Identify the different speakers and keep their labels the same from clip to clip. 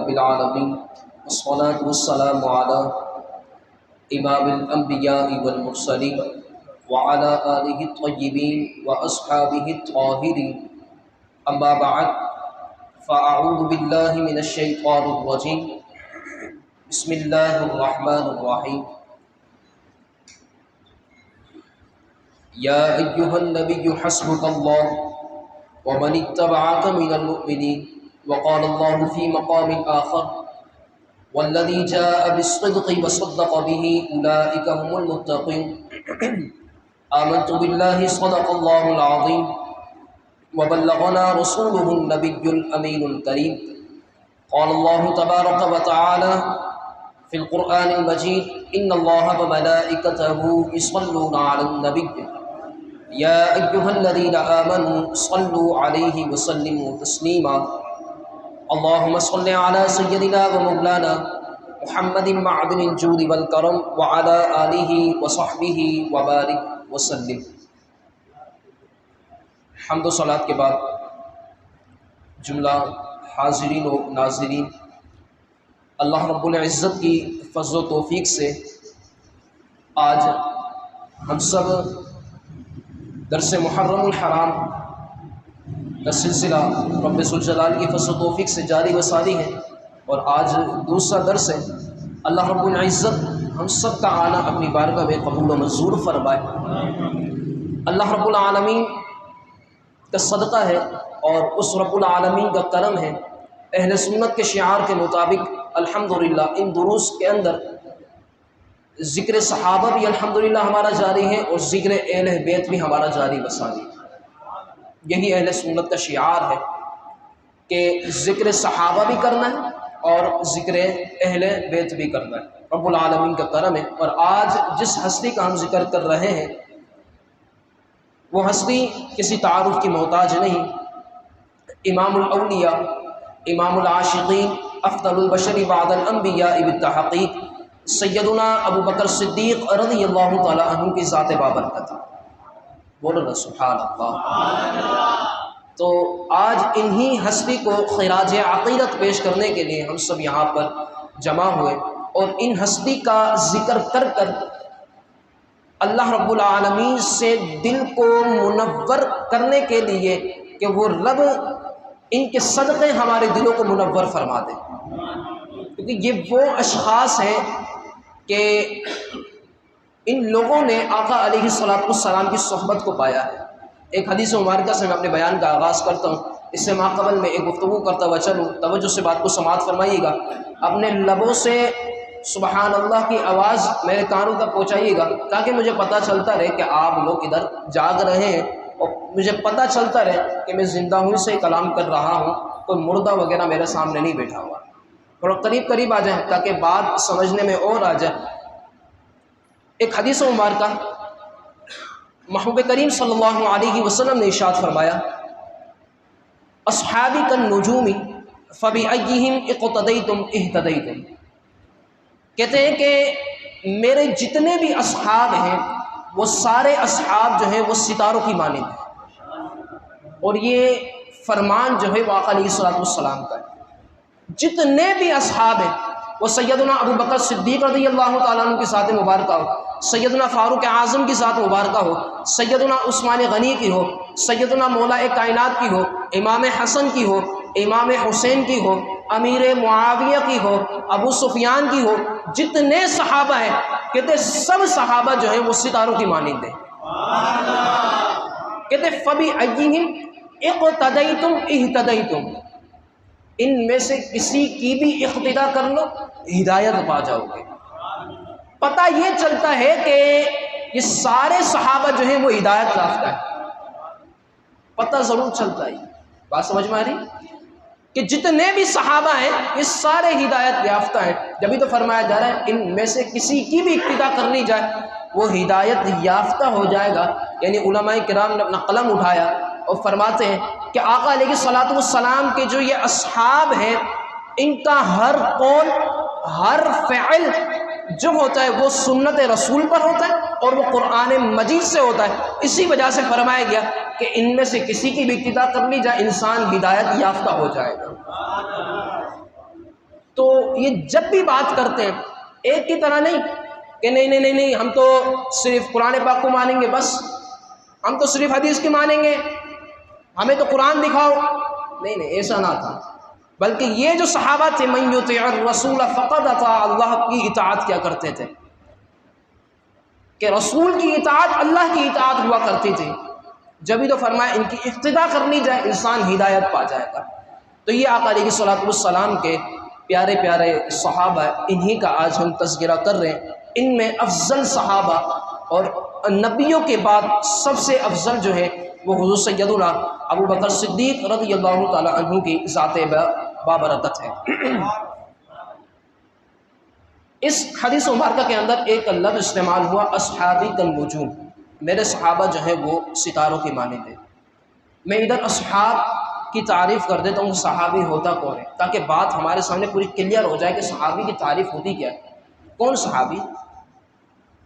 Speaker 1: رب العالمين والصلاة والسلام على إمام الأنبياء والمرسلين وعلى آله الطيبين وأصحابه الطاهرين أما بعد فأعوذ بالله من الشيطان الرجيم بسم الله الرحمن الرحيم يا أيها النبي حسبك الله ومن اتبعك من المؤمنين وقال الله في مقام آخر والذي جاء بالصدق وصدق به أولئك هم المتقون آمنت بالله صدق الله العظيم وبلغنا رسوله النبي الأمين الكريم قال الله تبارك وتعالى في القرآن المجيد إن الله وملائكته يصلون على النبي يا أيها الذين آمنوا صلوا عليه وسلموا تسليما اللهم صل على سيدنا ومولانا محمد معدن الجود والكرم وعلى آله وصحبه وبارك وسلم۔ حمد و صلاۃ کے بعد جملہ حاضرین و ناظرین، اللہ رب العزت کی فضل و توفیق سے آج ہم سب درس محرم الحرام کا سلسلہ رب ذوالجلال کی فضل و توفیق سے جاری و ساری ہے، اور آج دوسرا درس ہے۔ اللہ رب العزت ہم سب کا آنا اپنی بارگاہ میں قبول و منظور فرمائے۔ اللہ رب العالمین کا صدقہ ہے اور اس رب العالمین کا کرم ہے، اہل سنت کے شعار کے مطابق الحمدللہ ان دروس کے اندر ذکر صحابہ بھی الحمدللہ ہمارا جاری ہے اور ذکر اہل بیت بھی ہمارا جاری و ساری ہے۔ یہی اہل سنت کا شعار ہے کہ ذکر صحابہ بھی کرنا ہے اور ذکر اہل بیت بھی کرنا ہے، رب العالمین کا کرم ہے۔ اور آج جس ہستی کا ہم ذکر کر رہے ہیں وہ ہستی کسی تعارف کی محتاج نہیں، امام الاولیاء، امام العاشقین، افضل البشر بعد الانبیاء بالتحقیق سیدنا ابو بکر صدیق رضی اللہ تعالی عنہ کی ذات بابرکت۔ بولو نا سبحان اللہ۔ تو آج انہی ہستی کو خراج عقیدت پیش کرنے کے لیے ہم سب یہاں پر جمع ہوئے، اور ان ہستی کا ذکر کر کر اللہ رب العالمین سے دل کو منور کرنے کے لیے کہ وہ رب ان کے صدقے ہمارے دلوں کو منور فرما دے، کیونکہ یہ وہ اشخاص ہیں کہ ان لوگوں نے آقا علیہ السلام کی صحبت کو پایا ہے۔ ایک حدیث مبارکہ سے میں اپنے بیان کا آغاز کرتا ہوں، اس سے ماقبل میں ایک گفتگو کرتا ہوا چلوں، توجہ سے بات کو سماعت فرمائیے گا، اپنے لبوں سے سبحان اللہ کی آواز میرے کانوں تک پہنچائیے گا تاکہ مجھے پتہ چلتا رہے کہ آپ لوگ ادھر جاگ رہے ہیں، اور مجھے پتہ چلتا رہے کہ میں زندہ ہوں سے کلام کر رہا ہوں، کوئی مردہ وغیرہ میرے سامنے نہیں بیٹھا ہوا۔ تھوڑا قریب آ جائیں تاکہ بات سمجھنے میں اور آ جائے۔ ایک حدیث مبارکہ محبوب کریم صلی اللہ علیہ وسلم نے ارشاد فرمایا، اصحابی کالنجوم فبأیہم اقتدیتم اہتدیتم۔ کہتے ہیں کہ میرے جتنے بھی اصحاب ہیں وہ سارے اصحاب جو ہیں وہ ستاروں کی مانند ہیں، اور یہ فرمان جو ہے وہ آقا علیہ السلام کا ہے۔ جتنے بھی اصحاب ہیں وہ سیدنا ابو بکر صدیق رضی اللہ تعالیٰ عنہ کی ذات مبارکہ ہو، سیدنا فاروق اعظم کی ذات مبارکہ ہو، سیدنا عثمان غنی کی ہو، سیدنا مولا کائنات کی ہو، امام حسن کی ہو، امام حسین کی ہو، امیر معاویہ کی ہو، ابو سفیان کی ہو، جتنے صحابہ ہیں کہتے سب صحابہ جو ہیں وہ ستاروں کی مانند ہیں۔ کہتے فبأیہم اقتدیتم اہتدیتم، ان میں سے کسی کی بھی اقتدا کر لو ہدایت پا جاؤ گے۔ پتہ یہ چلتا ہے کہ یہ سارے صحابہ جو ہیں وہ ہدایت یافتہ ہیں، پتہ ضرور چلتا ہے۔ بات سمجھ میں آ رہی کہ جتنے بھی صحابہ ہیں یہ سارے ہدایت یافتہ ہیں، جبھی تو فرمایا جا رہا ہے ان میں سے کسی کی بھی اقتدا کر لی جائے وہ ہدایت یافتہ ہو جائے گا۔ یعنی علماء کرام نے اپنا قلم اٹھایا اور فرماتے ہیں کہ آقا علیہ السلام کے جو یہ اصحاب ہیں ان کا ہر قول ہر فعل جو ہوتا ہے وہ سنت رسول پر ہوتا ہے اور وہ قرآن مجید سے ہوتا ہے۔ اسی وجہ سے فرمایا گیا کہ ان میں سے کسی کی بھی ابتدا کر لی جائے انسان ہدایت یافتہ ہو جائے گا۔ تو یہ جب بھی بات کرتے ہیں ایک کی طرح نہیں کہ نہیں ہم تو صرف قرآن پاک کو مانیں گے، بس ہم تو صرف حدیث کی مانیں گے، ہمیں تو قرآن دکھاؤ. نہیں ایسا نہ تھا، بلکہ یہ جو صحابہ تھے من یطع الرسول فقد اطاع اللہ کی اطاعت کیا کرتے تھے، کہ رسول کی اطاعت اللہ کی اطاعت ہوا کرتی تھی. جبھی تو فرمایا ان کی اقتداء کرنی جائے انسان ہدایت پا جائے گا. تو یہ آقا علیہ الصلوۃ والسلام کے پیارے پیارے صحابہ، انہی کا آج ہم تذکرہ کر رہے ہیں. ان میں افضل صحابہ اور نبیوں کے بعد سب سے افضل جو ہے وہ حضور سیدنا ابو بکر صدیق رضی اللہ تعالی عنہ کی ذات بابرکت ہے. اس حدیث مبارکہ کے اندر ایک لفظ استعمال ہوا اصحابی کالنجوم، میرے صحابہ جو ہے وہ ستاروں کی مانند ہیں. میں ادھر اصحاب کی تعریف کر دیتا ہوں صحابی ہوتا کون ہے، تاکہ بات ہمارے سامنے پوری کلیئر ہو جائے کہ صحابی کی تعریف ہوتی کیا ہے. کون صحابی؟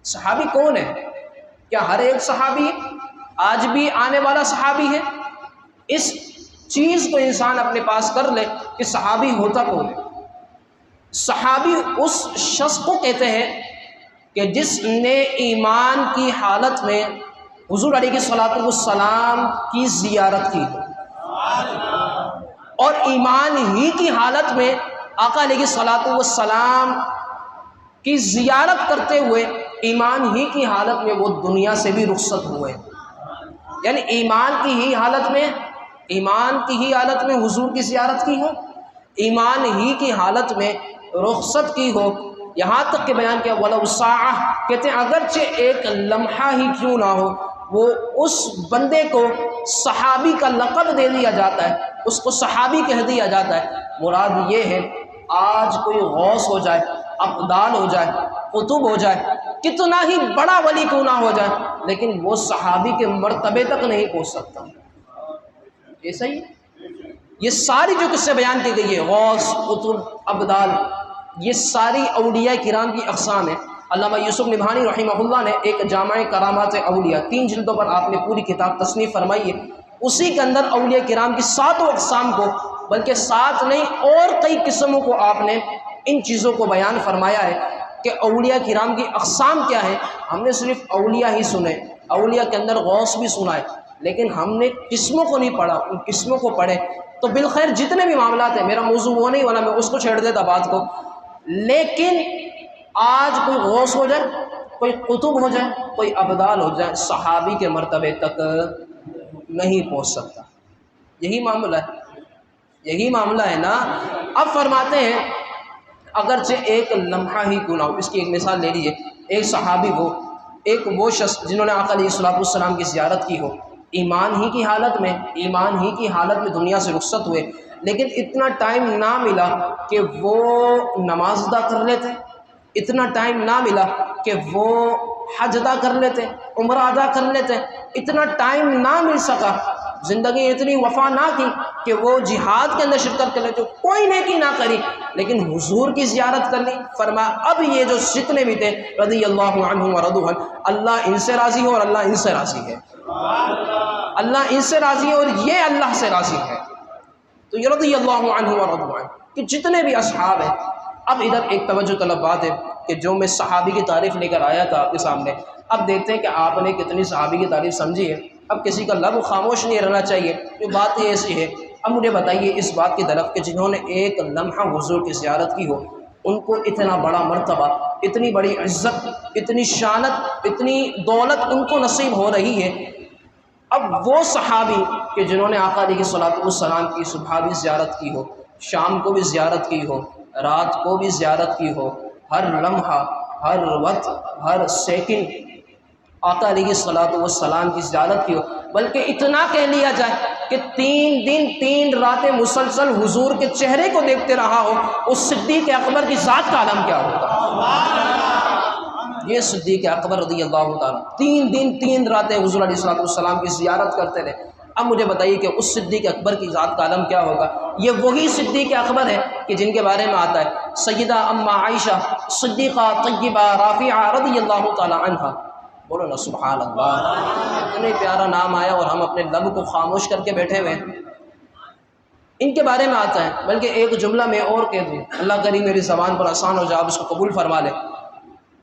Speaker 1: صحابی کون ہے؟ کیا ہر ایک صحابی ہے؟ آج بھی آنے والا صحابی ہے؟ اس چیز کو انسان اپنے پاس کر لے کہ صحابی ہوتا کون ہے. صحابی اس شخص کو کہتے ہیں کہ جس نے ایمان کی حالت میں حضور علیہ الصلوۃ والسلام کی زیارت کی اور ایمان ہی کی حالت میں آقا علیہ الصلوۃ والسلام کی زیارت کرتے ہوئے ایمان ہی کی حالت میں وہ دنیا سے بھی رخصت ہوئے. یعنی ایمان کی ہی حالت میں حضور کی زیارت کی ہو، ایمان ہی کی حالت میں رخصت کی ہو. یہاں تک کہ بیان کیا وَلَوْ سَاعَةً، کہتے ہیں اگرچہ ایک لمحہ ہی کیوں نہ ہو، وہ اس بندے کو صحابی کا لقب دے دیا جاتا ہے، اس کو صحابی کہہ دیا جاتا ہے. مراد یہ ہے آج کوئی غوث ہو جائے، ابدال ہو جائے، قطب ہو جائے، کتنا ہی بڑا ولی کیوں نہ ہو جائے، لیکن وہ صحابی کے مرتبے تک نہیں پہنچ سکتا. یہ صحیح ہے. یہ ساری جو قصے بیان کی گئی ہے غوث، قطب، ابدال، یہ ساری اولیاء کرام کی اقسام ہیں. علامہ یوسف نبھانی رحمہ اللہ نے ایک جامع کرامات اولیاء 3 جلدوں پر آپ نے پوری کتاب تصنیف فرمائی ہے. اسی کے اندر اولیاء کرام کی 7 اقسام کو، بلکہ 7 نہیں اور کئی قسموں کو آپ نے ان چیزوں کو بیان فرمایا ہے کہ اولیاء کرام کی اقسام کیا ہے. ہم نے صرف اولیاء ہی سنے، اولیاء کے اندر غوث بھی سنا ہے، لیکن ہم نے قسموں کو نہیں پڑھا. ان قسموں کو پڑھے تو بالخیر جتنے بھی معاملات ہیں، میرا موضوع وہ نہیں، ورنہ میں اس کو چھیڑ دیتا بات کو. لیکن آج کوئی غوث ہو جائے، کوئی قطب ہو جائے، کوئی ابدال ہو جائے، صحابی کے مرتبے تک نہیں پہنچ سکتا. یہی معاملہ ہے نا. اب فرماتے ہیں اگرچہ ایک لمحہ ہی کیوں نہ ہو. اس کی ایک مثال لے لیجیے. ایک صحابی ہو، ایک وہ شخص جنہوں نے آقا علیہ الصلوۃ والسلام کی زیارت کی ہو، ایمان ہی کی حالت میں دنیا سے رخصت ہوئے، لیکن اتنا ٹائم نہ ملا کہ وہ نماز ادا کر لیتے، اتنا ٹائم نہ ملا کہ وہ حج ادا کر لیتے، عمرہ ادا کر لیتے، اتنا ٹائم نہ مل سکا، زندگی اتنی وفا نہ کی کہ وہ جہاد کے اندر شرکت کر لیتے، کوئی نیکی نہ کری، لیکن حضور کی زیارت کر لی. فرمایا اب یہ جو جتنے بھی تھے رضی اللہ عنہم ورضوا عنہ، اللہ ان سے راضی ہو اور اللہ ان سے راضی ہے، اللہ ان سے راضی ہے اور یہ اللہ سے راضی ہے. تو یہ رضی اللہ عنہ ورضوا عنہ کہ جتنے بھی اصحاب ہیں. اب ادھر ایک توجہ طلب بات ہے کہ جو میں صحابی کی تعریف لے کر آیا تھا آپ کے سامنے، اب دیکھتے ہیں کہ آپ نے کتنی صحابی کی تعریف سمجھی ہے. اب کسی کا لب خاموش نہیں رہنا چاہیے، یہ بات ہی ایسی ہے. اب مجھے بتائیے اس بات کی طرف کہ جنہوں نے ایک لمحہ حضور کی زیارت کی ہو، ان کو اتنا بڑا مرتبہ، اتنی بڑی عزت، اتنی شانت، اتنی دولت ان کو نصیب ہو رہی ہے. اب وہ صحابی کہ جنہوں نے آقا علیہ الصلوۃ والسلام کی صبح بھی زیارت کی ہو، شام کو بھی زیارت کی ہو، رات کو بھی زیارت کی ہو، ہر لمحہ، ہر وقت، ہر سیکنڈ آقا علیہ الصلوۃ والسلام کی زیارت کی ہو، بلکہ اتنا کہہ لیا جائے کہ 3 دن 3 راتیں مسلسل حضور کے چہرے کو دیکھتے رہا ہو، اس صدیق اکبر کی ذات کا عالم کیا ہوگا. یہ صدیق اکبر رضی اللہ تعالیٰ 3 دن 3 راتیں حضور علیہ الصلوۃ والسلام کی زیارت کرتے رہے. اب مجھے بتائیے کہ اس صدیق اکبر کی ذات کا عالم کیا ہوگا. یہ وہی صدیق اکبر ہے کہ جن کے بارے میں آتا ہے سیدہ اما عائشہ صدیقہ طیبہ رافعہ رضی اللہ تعالیٰ عنہا. بولو نا سبحان اللہ. اتنے پیارا نام آیا اور ہم اپنے لب کو خاموش کر کے بیٹھے ہوئے. ان کے بارے میں آتا ہے، بلکہ ایک جملہ میں اور کہہ دوں، اللہ کریم میری زبان پر آسان ہو جائے، آپ اس کو قبول فرما لے۔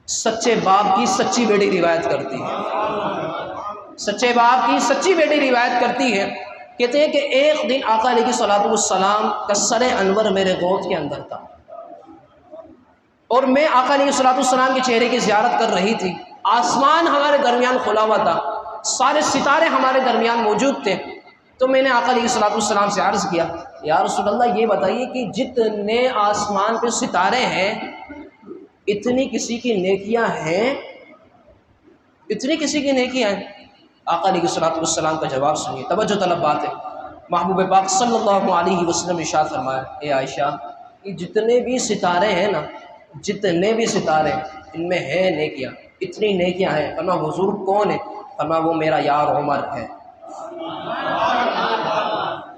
Speaker 1: سچے باپ کی سچی بیٹی روایت کرتی ہے، سچے باپ کی سچی بیٹی روایت کرتی ہے، کہتے ہیں کہ ایک دن آقا علیہ الصلوۃ والسلام کا سر انور میرے گود کے اندر تھا، اور میں آقا علیہ الصلوۃ والسلام کے چہرے کی زیارت کر رہی تھی۔ آسمان ہمارے درمیان کھلا ہوا تھا، سارے ستارے ہمارے درمیان موجود تھے۔ تو میں نے آقا علیہ الصلوۃ والسلام سے عرض کیا، یا رسول اللہ یہ بتائیے کہ جتنے آسمان پہ ستارے ہیں، اتنی کسی کی نیکیاں ہیں؟ اتنی کسی کی نیکیاں ہیں؟ آقا علیہ الصلوۃ والسلام کا جواب سنیے، توجہ طلب بات ہے۔ محبوب پاک صلی اللہ علیہ وسلم ارشاد فرمایا، اے عائشہ، یہ جتنے بھی ستارے ہیں نا، جتنے بھی ستارے ان میں ہیں نیکیاں، اتنی نیکیاں ہیں۔ فرمایا حضور کون ہے؟ فرمایا وہ میرا یار عمر ہے،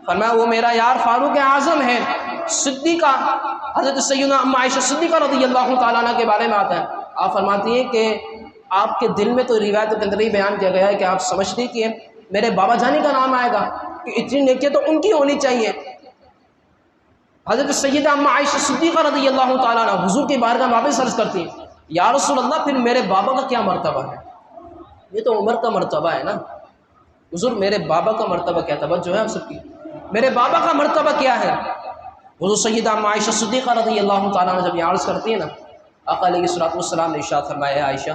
Speaker 1: فرمایا وہ میرا یار فاروق اعظم ہے، صدیقہ، حضرت سیدنا ام عائشہ صدیقہ رضی اللہ تعالیٰ عنہ کے بارے میں آتا ہے، آپ فرماتی ہیں کہ آپ کے دل میں تو روایت کے اندر ہی بیان کیا گیا ہے کہ آپ سمجھتی کہ میرے بابا جانی کا نام آئے گا، کہ اتنی نیکیاں تو ان کی ہونی چاہیے۔ حضرت سیدہ ام عائشہ صدیقہ رضی اللہ تعالیٰ عنہ حضور کی بارگاہ میں واپس عرض کرتی ہیں، یا رسول اللہ پھر میرے بابا کا کیا مرتبہ ہے؟ یہ تو عمر کا مرتبہ ہے نا، حضور میرے بابا کا مرتبہ کیا؟ توجہ ہے آپ سب کی، میرے بابا کا مرتبہ کیا ہے؟ حضور سیدہ ام عائشہ صدیقہ رضی اللہ تعالیٰ عنہ جب یہ عرض کرتی ہیں نا، آقا علیہ الصلوۃ والسلام نے ارشاد فرمایا، ہے عائشہ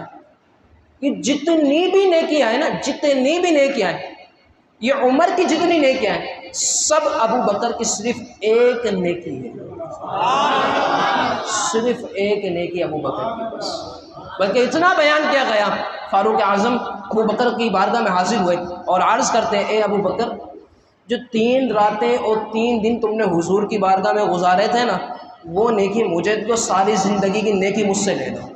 Speaker 1: کہ جتنی بھی نیکیاں ہیں نا، جتنی بھی نیکیاں ہیں، یہ عمر کی جتنی نیکیاں ہیں، سب ابو بکر کی صرف ایک نیکی ہے، صرف ایک نیکی ابو بکر کی بس۔ بلکہ اتنا بیان کیا گیا، فاروق اعظم ابو بکر کی بارگاہ میں حاضر ہوئے اور عرض کرتے ہیں، اے ابو بکر، جو 3 راتیں اور 3 دن تم نے حضور کی بارگاہ میں گزارے تھے نا، وہ نیکی مجھے تو ساری زندگی کی نیکی مجھ سے لے دو۔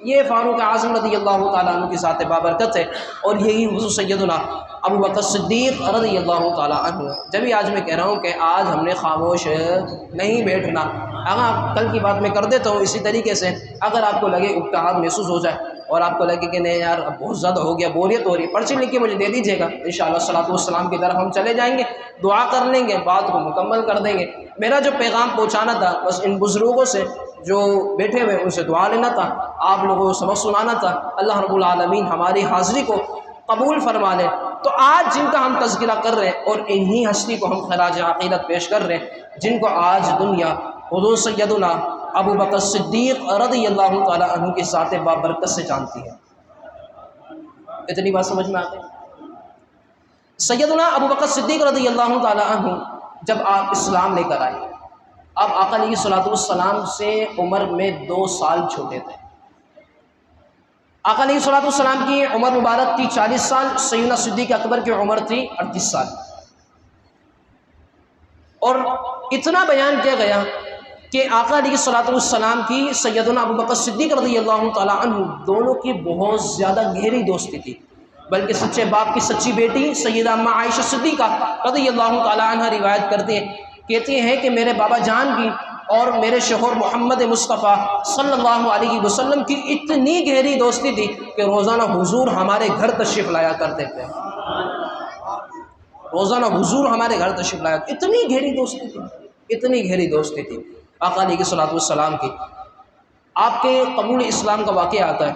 Speaker 1: یہ فاروق اعظم رضی اللہ تعالیٰ عنہ کی ذات بابرکت ہے، اور یہی حضور سیدنا ابو بکر صدیق رضی اللہ تعالیٰ عنہ۔ جبھی آج میں کہہ رہا ہوں کہ آج ہم نے خاموش نہیں بیٹھنا، اگر کل کی بات میں کر دیتا ہوں اسی طریقے سے، اگر آپ کو لگے اکتئاب محسوس ہو جائے اور آپ کو لگے کہ نہیں یار اب بہت زیادہ ہو گیا، بوریت ہو رہی ہے، پرچی لکھ کے مجھے دے دیجیے گا، انشاءاللہ صلاۃ والسلام کی طرف ہم چلے جائیں گے، دعا کر لیں گے، بات کو مکمل کر دیں گے۔ میرا جو پیغام پہنچانا تھا بس ان بزرگوں سے جو بیٹھے ہوئے ان سے دعا لینا تھا، آپ لوگوں کو سبق سنانا تھا۔ اللہ رب العالمین ہماری حاضری کو قبول فرما لے۔ تو آج جن کا ہم تذکرہ کر رہے ہیں اور انہی ہستی کو ہم خراج عقیدت پیش کر رہے ہیں، جن کو آج دنیا حضور سیدنا ابو بکر صدیق رضی اللہ تعالیٰ عنہ کی ذات بابرکت سے جانتی ہے۔ اتنی بات سمجھ میں آتی ہے؟ سیدنا ابو بکر صدیق رضی اللہ تعالیٰ عنہ جب آپ اسلام لے کر آئے، آپ آقا علیہ الصلوۃ والسلام سے عمر میں 2 سال چھوٹے تھے۔ آقا علیہ الصلوۃ والسلام کی عمر مبارک تھی 40 سال، سیدنا صدیق اکبر کی عمر تھی 38 سال۔ اور اتنا بیان کیا گیا کہ آقا علیہ الصلوۃ والسلام کی سیدنا ابو بکر صدیق رضی اللہ تعالیٰ عنہ دونوں کی بہت زیادہ گہری دوستی تھی، بلکہ سچے باپ کی سچی بیٹی سیدہ ام عائشہ صدیقہ رضی اللہ تعالیٰ عنہ روایت کرتے ہیں، کہتی ہیں کہ میرے بابا جان کی اور میرے شوہر محمد مصطفیٰ صلی اللہ علیہ وسلم کی اتنی گہری دوستی تھی کہ روزانہ حضور ہمارے گھر تشریف لایا کرتے تھے، روزانہ حضور ہمارے گھر تشریف لایا، اتنی گہری دوستی تھی، اتنی گہری دوستی تھی آقا علیہ الصلوۃ والسلام کی۔ آپ کے قبول اسلام کا واقعہ آتا ہے،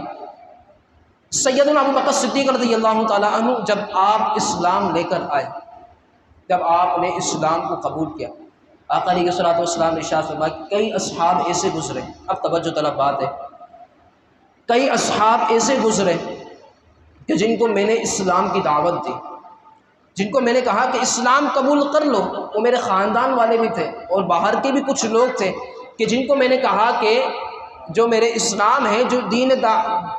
Speaker 1: سیدنا ابو بکر صدیق رضی اللہ تعالیٰ عنہ جب آپ اسلام لے کر آئے، جب آپ نے اسلام کو قبول کیا، آقا علیہ الصلوۃ والسلام نے ارشاد فرمایا کئی اصحاب ایسے گزرے، اب توجہ طلب بات ہے، کئی اصحاب ایسے گزرے کہ جن کو میں نے اسلام کی دعوت دی، جن کو میں نے کہا کہ اسلام قبول کر لو، وہ میرے خاندان والے بھی تھے اور باہر کے بھی کچھ لوگ تھے کہ جن کو میں نے کہا کہ جو میرے اسلام ہے، جو دین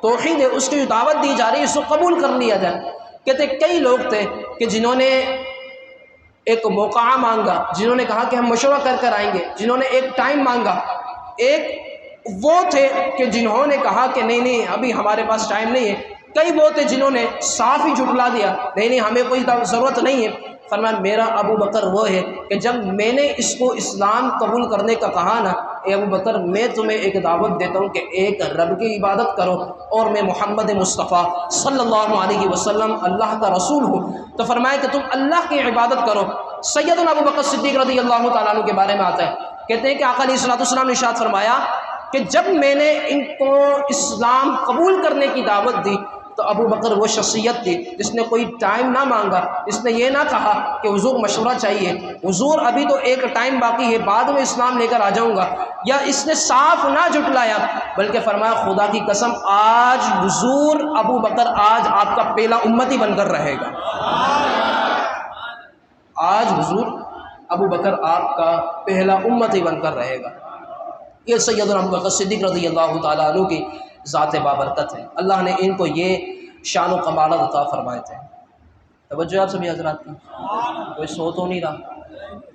Speaker 1: توحید ہے، اس کی جو دعوت دی جا رہی ہے اس کو قبول کر لیا جائے۔ کہتے کئی لوگ تھے کہ جنہوں نے ایک موقع مانگا، جنہوں نے کہا کہ ہم مشورہ کر کر آئیں گے، جنہوں نے ایک ٹائم مانگا، ایک وہ تھے کہ جنہوں نے کہا کہ نہیں ابھی ہمارے پاس ٹائم نہیں ہے، کئی وہ تھے جنہوں نے صاف ہی جھٹلا دیا، نہیں ہمیں کوئی ضرورت نہیں ہے۔ فرمایا میرا ابو بکر وہ ہے کہ جب میں نے اس کو اسلام قبول کرنے کا کہا نا، اے ابو بکر میں تمہیں ایک دعوت دیتا ہوں کہ ایک رب کی عبادت کرو اور میں محمد مصطفیٰ صلی اللہ علیہ وسلم اللہ کا رسول ہوں، تو فرمایا کہ تم اللہ کی عبادت کرو۔ سیدنا ابو بکر صدیق رضی اللہ تعالیٰ عنہ کے بارے میں آتا ہے، کہتے ہیں کہ آقا علیہ الصلوۃ والسلام نے ارشاد فرمایا کہ جب میں نے ان کو اسلام قبول کرنے کی دعوت دی تو ابو بکر وہ شخصیت تھی جس نے کوئی ٹائم نہ مانگا، جس نے یہ نہ کہا کہ حضور مشورہ چاہیے، حضور ابھی تو ایک ٹائم باقی ہے، بعد میں اسلام لے کر آ جاؤں گا، یا اس نے صاف نہ جھٹلایا، بلکہ فرمایا خدا کی قسم آج حضور ابو بکر آج آپ کا پہلا امتی بن کر رہے گا، آج حضور ابو بکر آپ کا پہلا امتی بن کر رہے گا۔ یہ سیدنا ابو بکر صدیق رضی اللہ تعالیٰ عنہ کی ذات بابرکت ہے، اللہ نے ان کو یہ شان و کمالات عطا فرمائے تھے۔ توجہ آپ سبھی حضرات کی، کوئی سو تو نہیں رہا؟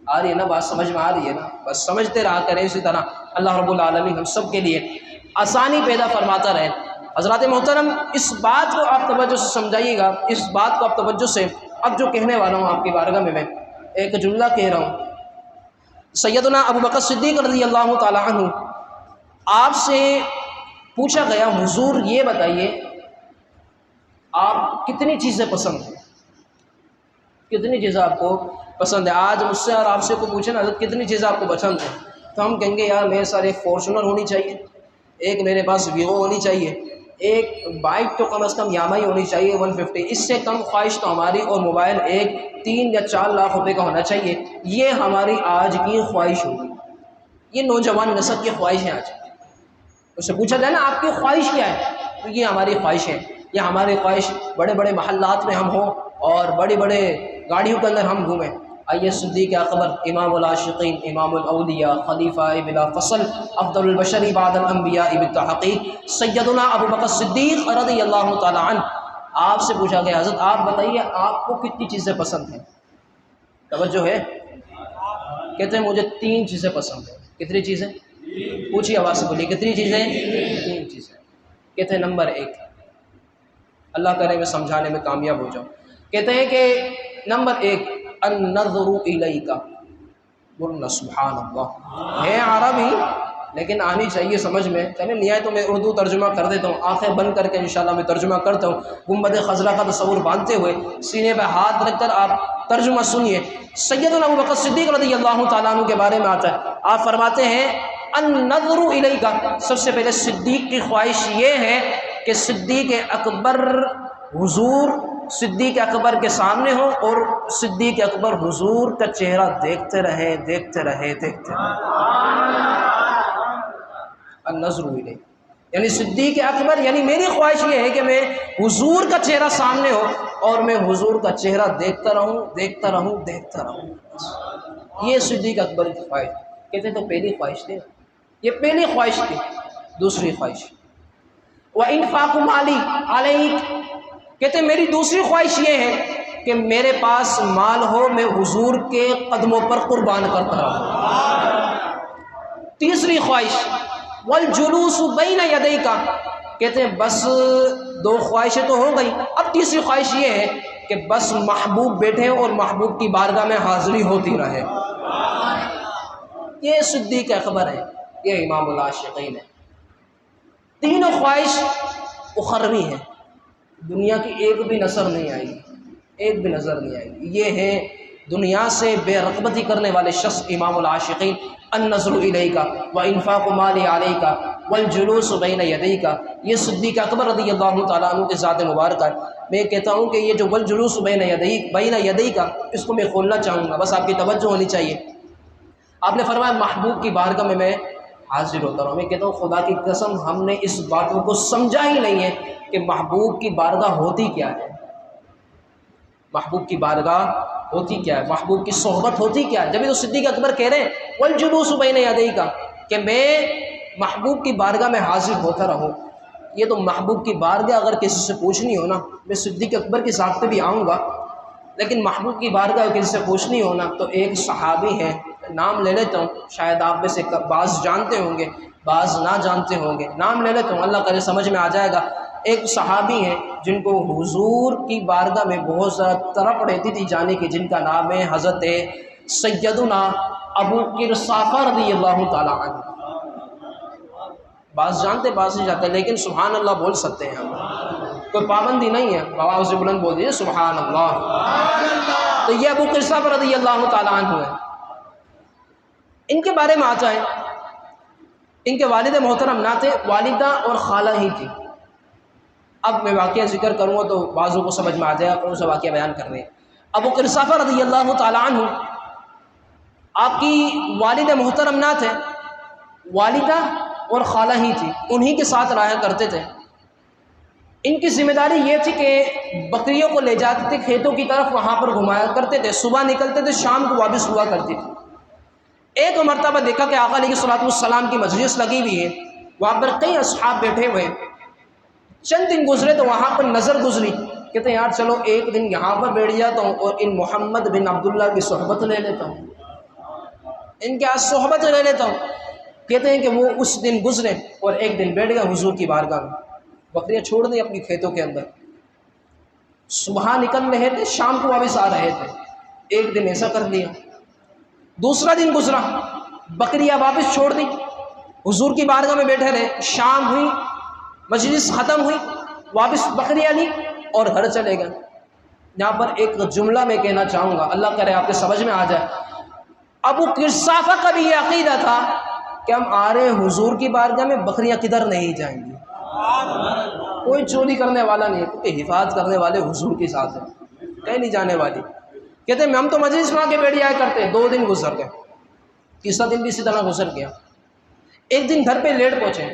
Speaker 1: آ رہی ہے نا بات، سمجھ میں آ رہی ہے نا؟ بس سمجھتے رہا کریں، اسی طرح اللہ رب العالمین ہم سب کے لیے آسانی پیدا فرماتا رہے۔ حضرات محترم، اس بات کو آپ توجہ سے سمجھائیے گا، اس بات کو آپ توجہ سے، اب جو کہنے والا ہوں آپ کی بارگاہ میں ایک جملہ کہہ رہا ہوں۔ سیدنا ابو بکر صدیق رضی اللہ تعالیٰ عنہ آپ سے پوچھا گیا حضور یہ بتائیے آپ کتنی چیزیں پسند ہیں، کتنی چیزیں آپ کو پسند ہے؟ آج مجھ سے اور آپ سے کو پوچھیں نا حضرت کتنی چیزیں آپ کو پسند ہیں، تو ہم کہیں گے یار میرے ساتھ ایک فارچونر ہونی چاہیے، ایک میرے پاس ویوو ہونی چاہیے، ایک بائک تو کم از کم یامہ ہی ہونی چاہیے 150، اس سے کم خواہش تو ہماری، اور موبائل ایک 3 یا 4 لاکھ روپے کا ہونا چاہیے، یہ ہماری آج کی خواہش ہوگی، یہ نوجوان نسل کی خواہش ہے۔ آج اس سے پوچھا جائے نا آپ کی خواہش کیا ہے، تو یہ ہماری خواہش ہے، یہ ہماری خواہش بڑے بڑے محلات میں ہم ہوں اور بڑی بڑے گاڑیوں کے اندر ہم گھومیں۔ آئیے صدیق اکبر، امام العاشقین، امام الاولیاء، خلیفہ بلا فصل، افضل البشر بعد الانبیاء بالتحقیق، سیدنا ابو بکر صدیق رضی اللہ تعالی عنہ، آپ سے پوچھا گیا حضرت آپ بتائیے آپ کو کتنی چیزیں پسند ہیں؟ توجہ ہے؟ کہتے ہیں مجھے 3 چیزیں پسند ہیں۔ کتنی چیزیں؟ پوچھیے آواز سے بولیے، کتنی چیزیں؟ 3 چیزیں۔ کہتے ہیں نمبر 1، اللہ کرے میں سمجھانے میں کامیاب ہو جاؤں، کہتے ہیں کہ نمبر 1 النظر الیک، بولنا سبحان اللہ، ہے عربی لیکن آنی چاہیے سمجھ میں، چلیں نہیں آئے تو میں اردو ترجمہ کر دیتا ہوں، آنکھیں بند کر کے انشاءاللہ میں ترجمہ کرتا ہوں، گنبد خضرا کا تصور باندھتے ہوئے سینے پہ ہاتھ رکھ کر آپ ترجمہ سنیے۔ سیدنا ابو بکر صدیق رضی اللہ تعالیٰ عنہ کے بارے میں آتا ہے، آپ فرماتے ہیں النظر الیک، سب سے پہلے صدیق کی خواہش یہ ہے کہ صدیق اکبر حضور صدیق اکبر کے سامنے ہو اور صدیق اکبر حضور کا چہرہ دیکھتے رہے دیکھتے رہے دیکھتے رہے۔ النظر الیک یعنی صدیق اکبر، یعنی میری خواہش یہ ہے کہ میں حضور کا چہرہ سامنے ہو اور میں حضور کا چہرہ دیکھتا رہوں دیکھتا رہوں دیکھتا رہوں، یہ صدیق اکبر کی خواہش۔ کہتے تو پہلی خواہش تھی، یہ پہلی خواہش تھی۔ دوسری خواہش وَإِنْفَاقُ مَالِي عَلَيْكَ، کہتے میری دوسری خواہش یہ ہے کہ میرے پاس مال ہو، میں حضور کے قدموں پر قربان کرتا رہوں۔ تیسری خواہش وَالْجُلُوسُ بَيْنَ يَدَيْكَ، کہتے ہیں بس 2 خواہشیں تو ہو گئی، اب تیسری خواہش یہ ہے کہ بس محبوب بیٹھے اور محبوب کی بارگاہ میں حاضری ہوتی رہے۔ یہ صدیق اکبر ہے، یہ امام العاشقین ہے۔ تینوں خواہش اخروی ہے، دنیا کی ایک بھی نظر نہیں آئی، ایک بھی نظر نہیں آئی۔ یہ ہے دنیا سے بے رغبتی کرنے والے شخص امام العاشقین، النظر الیک وانفاق مالی علیک والجلوس بین یدیک، یہ صدیق اکبر رضی اللہ تعالیٰ عنہ کے ذات مبارکہ۔ میں کہتا ہوں کہ یہ جو والجلوس بین یدیک، اس کو میں کھولنا چاہوں گا، بس آپ کی توجہ ہونی چاہیے۔ آپ نے فرمایا محبوب کی بارگاہ میں حاضر ہوتا رہا، میں کہتا ہوں خدا کی قسم ہم نے اس باتوں کو سمجھا ہی نہیں ہے کہ محبوب کی بارگاہ ہوتی کیا ہے، محبوب کی بارگاہ ہوتی کیا ہے، محبوب کی صحبت ہوتی کیا ہے۔ جبھی تو صدیق اکبر کہہ رہے ہیں والجلوس بین یدیک، کہ میں محبوب کی بارگاہ میں حاضر ہوتا رہوں۔ یہ تو محبوب کی بارگاہ اگر کسی سے پوچھنی ہو نا، میں صدیق اکبر کی ذات پہ بھی آؤں گا، لیکن محبوب کی بارگاہ کسی سے پوچھنی ہو نا تو ایک صحابی ہے، نام لے لیتا ہوں، شاید آپ میں سے بعض جانتے ہوں گے بعض نہ جانتے ہوں گے، نام لے لیتا ہوں، اللہ کرے سمجھ میں آ جائے گا۔ ایک صحابی ہیں جن کو حضور کی بارگاہ میں بہت زیادہ تڑپ رہتی تھی جانے کی، جن کا نام ہے حضرت سیدنا ابو قرصافہ رضی اللہ تعالیٰ عنہ۔ بعض جانتے بعض نہیں جانتے، لیکن سبحان اللہ بول سکتے ہیں ہم۔ کوئی پابندی نہیں ہے، آواز سے بلند بول دیجیے سبحان اللہ۔ تو یہ ابو قرصافہ رضی اللہ تعالیٰ عنہ ہے۔ ان کے بارے میں آتا ہے ان کے والد محترم نہ تھے، والدہ اور خالہ ہی تھی۔ اب میں واقعہ ذکر کروں گا تو بعضوں کو سمجھ میں آ جائے گا کون سا واقعہ بیان کر رہے ہیں۔ ابو قرصافہ رضی اللہ تعالیٰ عنہ آپ کی والد محترم نہ تھے، والدہ اور خالہ ہی تھی، انہی کے ساتھ رہا کرتے تھے۔ ان کی ذمہ داری یہ تھی کہ بکریوں کو لے جاتے تھے کھیتوں کی طرف، وہاں پر گھمایا کرتے تھے، صبح نکلتے تھے شام کو واپس ہوا کرتی تھی۔ ایک مرتبہ دیکھا کہ آقا علیہ السلام کی مجلس لگی ہوئی ہے، وہاں پر کئی اصحاب بیٹھے ہوئے ہیں۔ چند دن گزرے تو وہاں پر نظر گزری، کہتے ہیں یار چلو ایک دن یہاں پر بیٹھ جاتا ہوں اور ان محمد بن عبداللہ کی صحبت لے لیتا ہوں، ان کے آج صحبت لے لیتا ہوں۔ کہتے ہیں کہ وہ اس دن گزرے اور ایک دن بیٹھ گئے حضور کی بارگاہ میں، بکریاں چھوڑ دیں اپنی کھیتوں کے اندر، صبح نکل رہے تھے شام کو واپس آ رہے تھے۔ ایک دن ایسا کر لیا، دوسرا دن گزرا، بکریاں واپس چھوڑ دی، حضور کی بارگاہ میں بیٹھے رہے، شام ہوئی، مجلس ختم ہوئی، واپس بکریاں لی اور گھر چلے گئے۔ یہاں پر ایک جملہ میں کہنا چاہوں گا، اللہ کرے آپ کے سمجھ میں آ جائے۔ ابو قرصافہ کا بھی یہ عقیدہ تھا کہ ہم آ رہے حضور کی بارگاہ میں، بکریاں کدھر نہیں جائیں گی، کوئی چوری کرنے والا نہیں ہے کیونکہ حفاظت کرنے والے حضور کے ساتھ ہیں، کہیں نہیں جانے والی۔ کہتے ہیں ہم تو مجلس میں آ کے بیٹھ جایا کرتے ہیں۔ 2 دن گزر گئے، تیسرا دن بھی اسی طرح گزر گیا۔ ایک دن گھر پہ لیٹ پہنچے،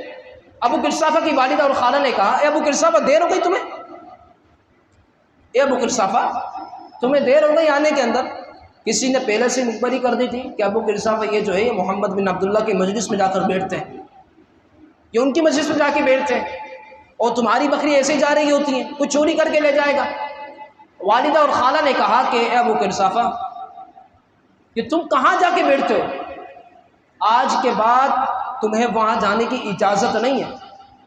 Speaker 1: ابو قرصافہ کی والدہ اور خالہ نے کہا اے ابو قرصافہ دیر ہو گئی تمہیں، اے ابو قرصافہ تمہیں دیر ہو گئی آنے کے اندر۔ کسی نے پہلے سے مخبری کر دی تھی کہ ابو قرصافہ یہ جو ہے یہ محمد بن عبداللہ کی مجلس میں جا کر بیٹھتے ہیں، یہ ان کی مجلس میں جا کے بیٹھتے ہیں اور تمہاری بکری ایسے ہی جا رہی ہوتی ہیں، کچھ چوری کر کے لے جائے گا۔ والدہ اور خالہ نے کہا کہ اے ابو قرصافہ کہ تم کہاں جا کے بیٹھتے ہو، آج کے بعد تمہیں وہاں جانے کی اجازت نہیں ہے،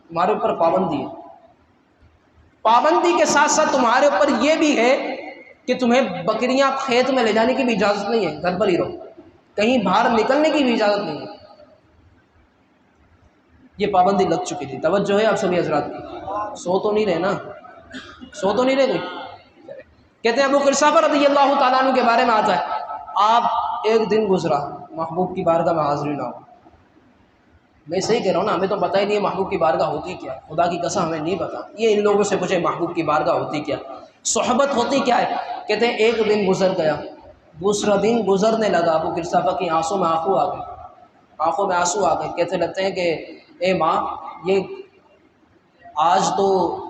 Speaker 1: تمہارے اوپر پابندی ہے۔ پابندی کے ساتھ ساتھ تمہارے اوپر یہ بھی ہے کہ تمہیں بکریاں کھیت میں لے جانے کی بھی اجازت نہیں ہے، گھر پر ہی رہو، کہیں باہر نکلنے کی بھی اجازت نہیں ہے۔ یہ پابندی لگ چکی تھی۔ توجہ ہے آپ سبھی حضرات کی، سو تو نہیں رہے نا، سو تو نہیں رہے کوئی۔ کہتے ہیں ابو قرصافہ رضی اللہ تعالیٰ عنہ کے بارے میں آتا ہے آپ ایک دن گزرا محبوب کی بارگاہ میں حاضر نہ ہو۔ میں صحیح کہہ رہا ہوں نا، ہمیں تو پتہ ہی نہیں ہے محبوب کی بارگاہ ہوتی کیا، خدا کی قسم ہمیں نہیں پتا۔ یہ ان لوگوں سے پوچھے محبوب کی بارگاہ ہوتی کیا، صحبت ہوتی کیا ہے۔ کہتے ہیں ایک دن گزر گیا، دوسرا دن گزرنے لگا، ابو قرصافہ کی آنسوں میں آنسو آ گئے، آنکھوں میں آنسو آ گئے۔ کہتے لگتے ہیں کہ اے ماں یہ آج تو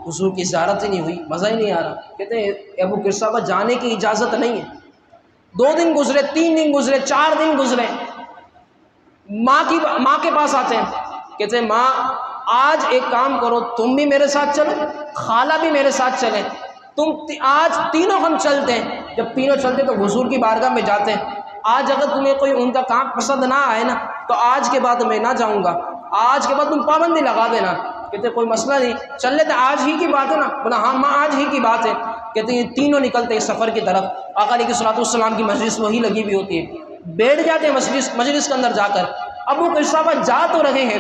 Speaker 1: حضور کی زیارت ہی نہیں ہوئی، مزہ ہی نہیں آ رہا۔ کہتے ہیں ابو قرصافہ جانے کی اجازت نہیں ہے۔ 2 دن گزرے، 3 دن گزرے، 4 دن گزرے، ماں کے پاس آتے ہیں۔ کہتے ہیں ماں آج ایک کام کرو، تم بھی میرے ساتھ چلو، خالہ بھی میرے ساتھ چلیں، تم آج تینوں ہم چلتے ہیں۔ جب تینوں چلتے تو حضور کی بارگاہ میں جاتے ہیں۔ آج اگر تمہیں کوئی ان کا کام پسند نہ آئے نا تو آج کے بعد میں نہ جاؤں گا، آج کے بعد تم پابندی لگا دینا۔ کہتے کوئی مسئلہ نہیں، چل لیتے، آج ہی کی بات ہے نا۔ بولا ہاں ماں آج ہی کی بات ہے۔ کہتے ہیں تینوں نکلتے ہیں سفر کی طرف، آقا علیہ السلام کی مجلس وہی لگی ہوئی ہوتی ہے، بیٹھ جاتے ہیں مجلس کے اندر جا کر۔ ابو قرصافہ جا تو رہے ہیں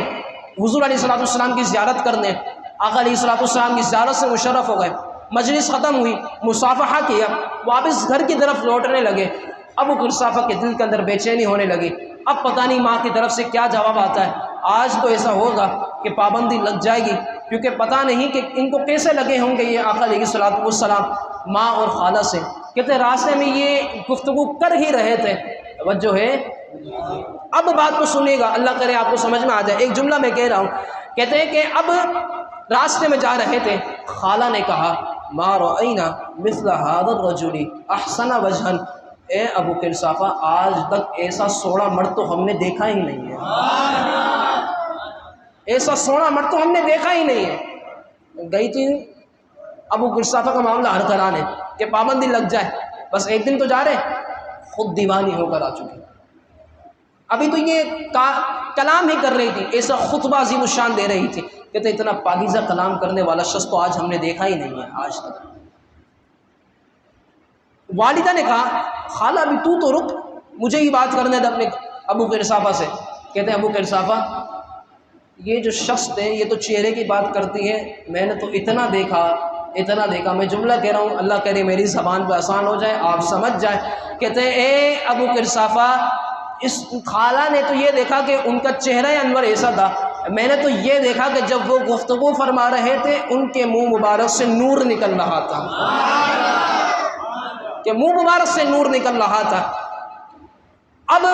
Speaker 1: حضور علیہ السلام کی زیارت کرنے، آقا علیہ السلام کی زیارت سے مشرف ہو گئے، مجلس ختم ہوئی، مصافحہ کیا، واپس گھر کی طرف لوٹنے لگے۔ ابو قرصافہ کے دل کے اندر بے چینی ہونے لگی، اب پتہ نہیں ماں کی طرف سے کیا جواب آتا ہے۔ آج تو ایسا ہوگا کہ پابندی لگ جائے گی، کیونکہ پتہ نہیں کہ ان کو کیسے لگے ہوں گے یہ آقا علیہ السلام ماں اور خالہ سے۔ کہتے راستے میں یہ گفتگو کر ہی رہے تھے، توجہ ہے۔ اب بات کو سنیے گا، اللہ کرے آپ کو سمجھ میں آ جائے۔ ایک جملہ میں کہہ رہا ہوں، کہتے ہیں کہ اب راستے میں جا رہے تھے، خالہ نے کہا ما رأینا مثل هذا الرجل احسن وجہا، اے ابو قرصافہ آج تک ایسا سوڑا مرد تو ہم نے دیکھا ہی نہیں ہے، ایسا سوڑا مرد تو ہم نے دیکھا ہی نہیں ہے۔ گئی تھی ابو قرصافہ کا معاملہ حل کرانے کہ پابندی لگ جائے، بس ایک دن تو جا رہے، خود دیوانی ہو کر آ چکے۔ ابھی تو یہ کلام ہی کر رہی تھی، ایسا خطبہ عظیم الشان دے رہی تھی۔ کہتے اتنا پاکیزہ کلام کرنے والا شخص تو آج ہم نے دیکھا ہی نہیں ہے آج تک۔ والدہ نے کہا خالہ ابھی تو رک، مجھے ہی بات کرنے دے اپنے ابو قرصافہ سے۔ کہتے ہیں ابو قرصافہ یہ جو شخص تھے یہ تو چہرے کی بات کرتی ہے، میں نے تو اتنا دیکھا اتنا دیکھا. میں جملہ کہہ رہا ہوں، اللہ کرے میری زبان پہ آسان ہو جائے، آپ سمجھ جائیں. کہتے ہیں اے ابو قرصافہ، اس خالہ نے تو یہ دیکھا کہ ان کا چہرہ انور ایسا تھا، میں نے تو یہ دیکھا کہ جب وہ گفتگو فرما رہے تھے ان کے منہ مبارک سے نور نکل رہا تھا، کہ منہ مبارک سے نور نکل رہا تھا. اب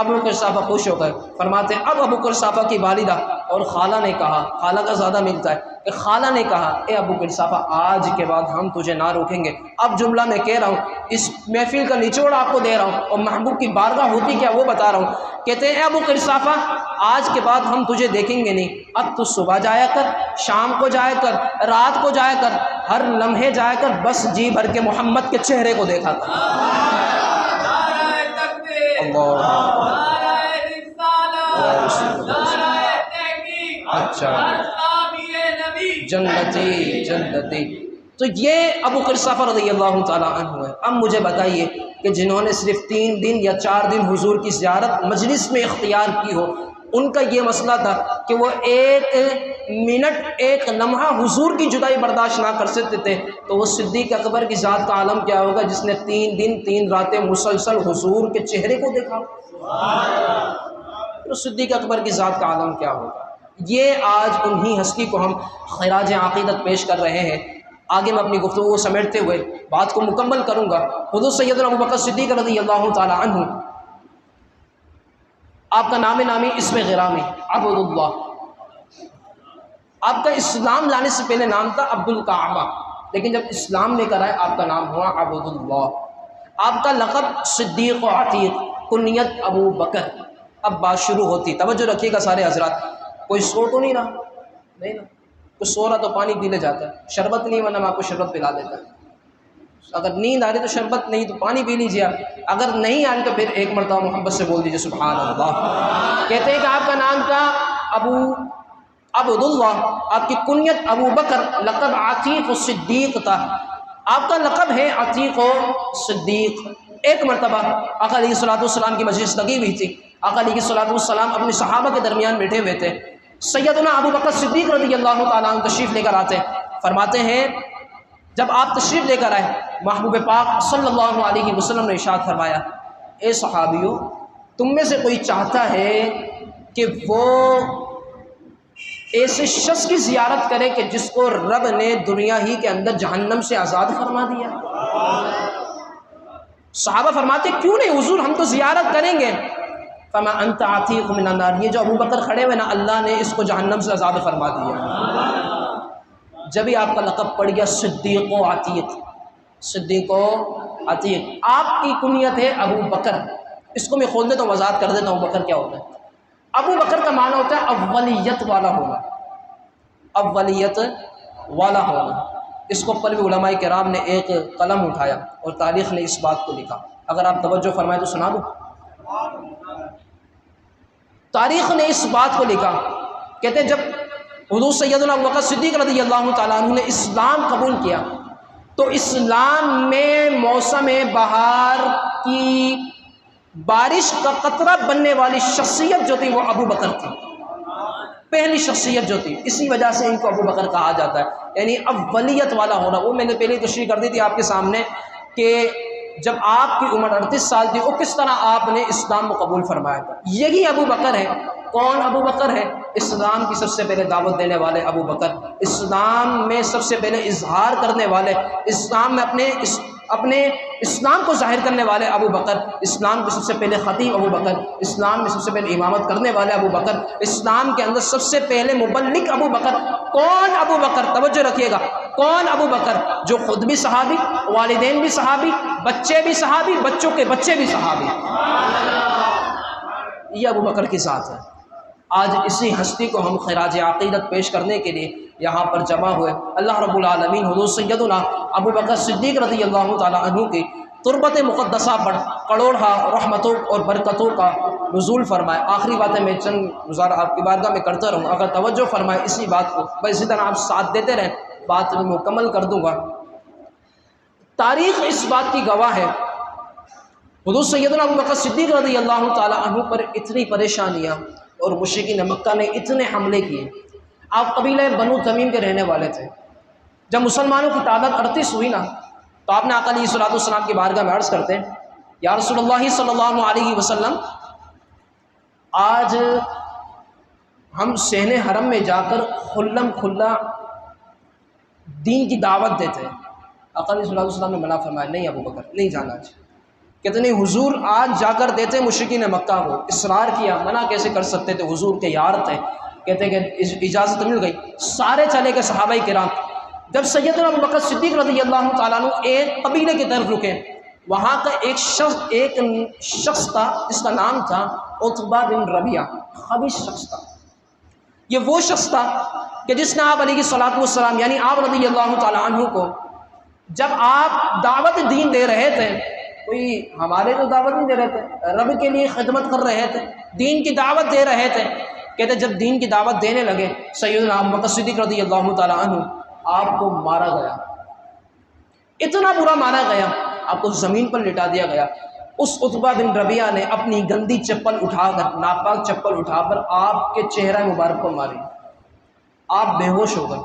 Speaker 1: ابو قرصافہ خوش ہو گئے. فرماتے ہیں اب ابو قرصافہ کی والدہ اور خالہ نے کہا، خالہ کا زیادہ ملتا ہے، کہ خالہ نے کہا اے ابو قرصافہ آج کے بعد ہم تجھے نہ روکیں گے. اب جملہ میں کہہ رہا ہوں، اس محفل کا نچوڑ آپ کو دے رہا ہوں اور محبوب کی بارگاہ ہوتی کیا وہ بتا رہا ہوں. کہتے ہیں اے ابو قرصافہ آج کے بعد ہم تجھے دیکھیں گے نہیں، اب تو صبح جایا کر، شام کو جایا کر، رات کو جایا کر، ہر لمحے جایا کر، بس جی بھر کے محمد کے چہرے کو دیکھا کر. اچھا جنتی جنتی. تو یہ ابو قرصافہ رضی اللہ تعالیٰ عنہ ہے. اب مجھے بتائیے کہ جنہوں نے صرف 3 دن یا 4 دن حضور کی زیارت مجلس میں اختیار کی ہو، ان کا یہ مسئلہ تھا کہ وہ ایک منٹ ایک لمحہ حضور کی جدائی برداشت نہ کر سکتے تھے، تو وہ صدیق اکبر کی ذات کا عالم کیا ہوگا جس نے 3 دن 3 راتیں مسلسل حضور کے چہرے کو دیکھا. تو صدیق اکبر کی ذات کا عالم کیا ہوگا. یہ آج انہی ہستی کو ہم خراج عقیدت پیش کر رہے ہیں. آگے میں اپنی گفتگو کو سمیٹتے ہوئے بات کو مکمل کروں گا. حضور سیدنا ابوبکر صدیق رضی اللہ تعالی عنہ، آپ کا نام نامی اسم غرامی عبد اللہ. آپ کا اسلام لانے سے پہلے نام تھا عبد الکعبہ، لیکن جب اسلام لے کر آئے آپ کا نام ہوا عبد اللہ. آپ کا لقب صدیق و عتیق، کنیت ابو بکر. اب بات شروع ہوتی، توجہ رکھیے گا سارے حضرات. کوئی سو تو نہیں رہا؟ نہیں نا. کچھ سو رہا تو پانی پی لے جاتا ہے، شربت نہیں ورنہ میں آپ کو شربت پلا دیتا ہے. اگر نیند آ رہی تو شربت نہیں تو پانی پی لیجیے آپ. اگر نہیں آ رہی تو پھر ایک مرتبہ محبت سے بول دیجیے سبحان اللہ. کہتے ہیں کہ آپ کا نام تھا عبد اللہ، آپ کی کنیت ابو بکر، لقب عتیق و صدیق تھا. آپ کا لقب ہے عتیق و صدیق. ایک مرتبہ آقا علیہ الصلوۃ والسلام کی مجلس لگی ہوئی تھی. آقا علیہ الصلوۃ والسلام اپنے صحابہ کے درمیان بیٹھے ہوئے تھے. سیدنا ابو بکر صدیق رضی اللہ تعالیٰ عنہ تشریف لے کر آتے. فرماتے ہیں جب آپ تشریف لے کر آئے، محبوب پاک صلی اللہ علیہ وسلم نے ارشاد فرمایا اے صحابیو، تم میں سے کوئی چاہتا ہے کہ وہ ایسے شخص کی زیارت کرے کہ جس کو رب نے دنیا ہی کے اندر جہنم سے آزاد فرما دیا؟ صحابہ فرماتے کیوں نہیں حضور، ہم تو زیارت کریں گے. فما انت عتیق من النار، یہ جو ابو بکر کھڑے ہوئے نا، اللہ نے اس کو جہنم سے آزاد فرما دیا. جب ہی آپ کا لقب پڑ گیا صدیق و عتیق. صدیق و عتیق، آپ کی کنیت ہے ابو بکر. اس کو میں کھول دیتا ہوں، وضاحت کر دیتا ہوں ابو بکر کیا ہوتا ہے. ابو بکر کا معنی ہوتا ہے اولیت والا ہونا، اولیت والا ہونا. اس کو پر بھی علماء کرام نے ایک قلم اٹھایا اور تاریخ نے اس بات کو لکھا. اگر آپ توجہ فرمائیں تو سنا دو. تاریخ نے اس بات کو لکھا، کہتے ہیں جب حضور سیدنا ابوبکر صدیق رضی اللہ تعالیٰ عنہ نے اسلام قبول کیا تو اسلام میں موسم بہار کی بارش کا قطرہ بننے والی شخصیت جو تھی وہ ابو بکر تھی، پہلی شخصیت جو تھی. اسی وجہ سے ان کو ابو بکر کہا جاتا ہے، یعنی اولیت والا ہونا. وہ میں نے پہلے تشریح کر دی تھی آپ کے سامنے کہ جب آپ کی عمر 38 سال تھی وہ کس طرح آپ نے اسلام کو قبول فرمایا تھا. یہی ابو بکر ہے. کون ابو بکر ہے؟ اسلام کی سب سے پہلے دعوت دینے والے ابو بکر، اسلام میں سب سے پہلے اظہار کرنے والے، اسلام میں اپنے اسلام کو ظاہر کرنے والے ابو بکر، اسلام کے سب سے پہلے خطیب ابو بکر، اسلام میں سب سے پہلے امامت کرنے والے ابو بکر، اسلام کے اندر سب سے پہلے مبلغ ابو بکر. کون ابو بکر؟ توجہ رکھیے گا. کون ابو بکر؟ جو خود بھی صحابی، والدین بھی صحابی، بچے بھی صحابی، بچوں کے بچے بھی صحابی. یہ ابو بکر کی ذات ہے. آج اسی ہستی کو ہم خراج عقیدت پیش کرنے کے لیے یہاں پر جمع ہوئے. اللہ رب العالمین حضور سیدنا ابو بکر صدیق رضی اللہ تعالیٰ عنہ کی تربت مقدسہ پر کروڑہ رحمتوں اور برکتوں کا نزول فرمائے. آخری باتیں میں چند گزار آپ کی بارگاہ میں کرتا رہوں، اگر توجہ فرمائے اسی بات کو، بس اسی طرح آپ ساتھ دیتے رہیں، بات میں مکمل کر دوں گا. تاریخ اس بات کی گواہ ہے حضور سیدنا ابو بکر صدیق رضی اللہ تعالیٰ عنہ پر اتنی پریشانیاں اور مشرکین مکہ نے اتنے حملے کیے. آپ قبیلہ بنو تمیم کے رہنے والے تھے. جب مسلمانوں کی تعداد 38 ہوئی نا تو آپ نے آقا علیہ الصلوۃ والسلام کی بارگاہ میں عرض کرتے ہیں یا رسول اللہ صلی اللہ علیہ وسلم، آج ہم صحن حرم میں جا کر کھلم کھلا دین کی دعوت دیتے ہیں۔ آقا علیہ الصلوۃ والسلام نے منع فرمایا، نہیں ابو بکر نہیں جانا آج۔ کہتے نہیں حضور آج جا کر دیتے مشرکین مکہ کو، اصرار کیا، منع کیسے کر سکتے تھے، حضور کے یار تھے۔ کہتے کہ اجازت مل گئی، سارے چلے گئے صحابہ کرام۔ جب سیدنا ابو بکر صدیق رضی اللہ تعالیٰ عنہ ایک قبیلے کی طرف رکے، وہاں کا ایک شخص تھا جس کا نام تھا عتبہ بن ربیعہ، خبیث شخص تھا۔ یہ وہ شخص تھا کہ جس نے آپ علیہ الصلوۃ والسلام یعنی آپ رضی اللہ تعالیٰ عنہ کو جب آپ دعوت دین دے رہے تھے، کوئی ہمارے تو دعوت نہیں دے رہے تھے، رب کے لیے خدمت کر رہے تھے، دین کی دعوت دے رہے تھے۔ کہتے جب دین کی دعوت دینے لگے سیدنا ابو بکر صدیق رضی اللہ تعالیٰ عنہ، آپ کو مارا گیا، اتنا برا مارا گیا، آپ کو زمین پر لٹا دیا گیا۔ اس عتبہ بن ربیعہ نے اپنی گندی چپل اٹھا کر، ناپاک چپل اٹھا کر آپ کے چہرہ مبارک کو ماری، آپ بے ہوش ہو گئے۔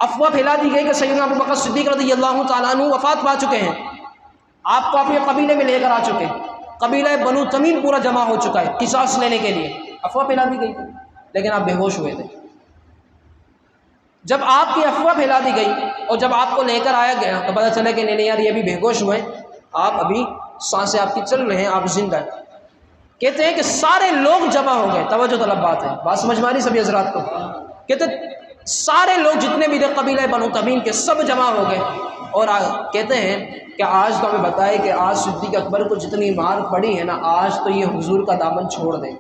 Speaker 1: افواہ پھیلا دی گئی کہ سیدنا ابو بکر صدیق رضی اللہ تعالیٰ عنہ وفات پا چکے ہیں، آپ کو اپنے قبیلے میں لے کر آ چکے، قبیلہ بنو تمیم پورا جمع ہو چکا ہے قصاص لینے کے لیے۔ افواہ پھیلا دی گئی لیکن آپ بے ہوش ہوئے تھے۔ جب آپ کی افواہ پھیلا دی گئی اور جب آپ کو لے کر آیا گیا تو پتہ چلا کہ نہیں یار یہ بھی بے ہوش ہوئے، آپ ابھی سانسیں آپ کی چل رہے ہیں، آپ زندہ ہیں۔ کہتے ہیں کہ سارے لوگ جمع ہو گئے، توجہ طلب بات ہے، بات سمجھ ماری سبھی حضرات کو۔ کہتے سارے لوگ جتنے بھی تھے قبیلہ بنو تمیم کے سب جمع ہو گئے، اور کہتے ہیں کہ آج تو ہمیں بتائے کہ آج صدیق اکبر کو جتنی مار پڑی ہے نا، آج تو یہ حضور کا دامن چھوڑ دیں۔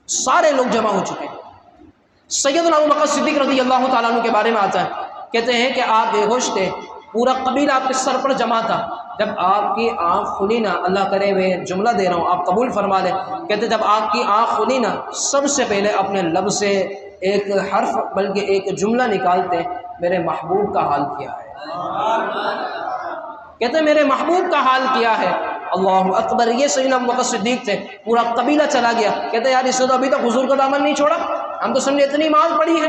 Speaker 1: سارے لوگ جمع ہو چکے ہیں۔ سیدنا ابو بکر صدیق رضی اللہ تعالیٰ عنہ کے بارے میں آتا ہے، کہتے ہیں کہ آپ بے ہوش تھے، پورا قبیلہ آپ کے سر پر جمع تھا۔ جب آپ کی آنکھ کھلی نا، اللہ کرے میں جملہ دے رہا ہوں آپ قبول فرما لیں، کہتے جب آپ کی آنکھ کھلی نا، سب سے پہلے اپنے لب سے ایک حرف بلکہ ایک جملہ نکالتے، میرے محبوب کا حال کیا ہے۔ کہتے میرے محبوب کا حال کیا ہے، اللہ اکبر۔ یہ سیدنا ابو بکر صدیق تھے، پورا قبیلہ چلا گیا۔ کہتے یار اس نے تو ابھی تک حضور کا دامن نہیں چھوڑا، ہم تو سمجھے اتنی مال پڑی ہے۔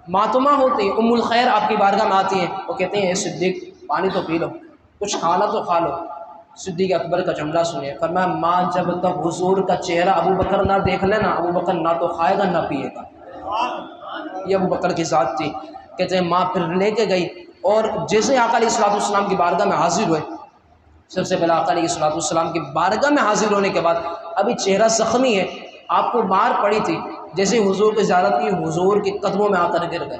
Speaker 1: ماتمہ ہوتی ام الخیر آپ کی بارگاہ میں آتی ہیں، وہ کہتے ہیں اے صدیق پانی تو پی لو، کچھ کھانا تو کھا لو۔ صدیق اکبر کا جملہ سنیے، فرمایا ماں جب تک حضور کا چہرہ ابو بکر نہ دیکھ لینا، ابو بکر نہ تو کھائے گا نہ پیے گا۔ یہ ابو بکر کی ذات تھی۔ کہتے ہیں ماں پھر لے کے گئی، اور جیسے آقا علیہ الصلوۃ والسلام کی بارگاہ میں حاضر ہوئے، سب سے پہلے آقا علیہ الصلوۃ والسلام کی بارگاہ میں حاضر ہونے کے بعد ابھی چہرہ زخمی ہے، آپ کو مار پڑی تھی، جیسے حضور کی زیارت کی، حضور کے قدموں میں آ کر گر گئے۔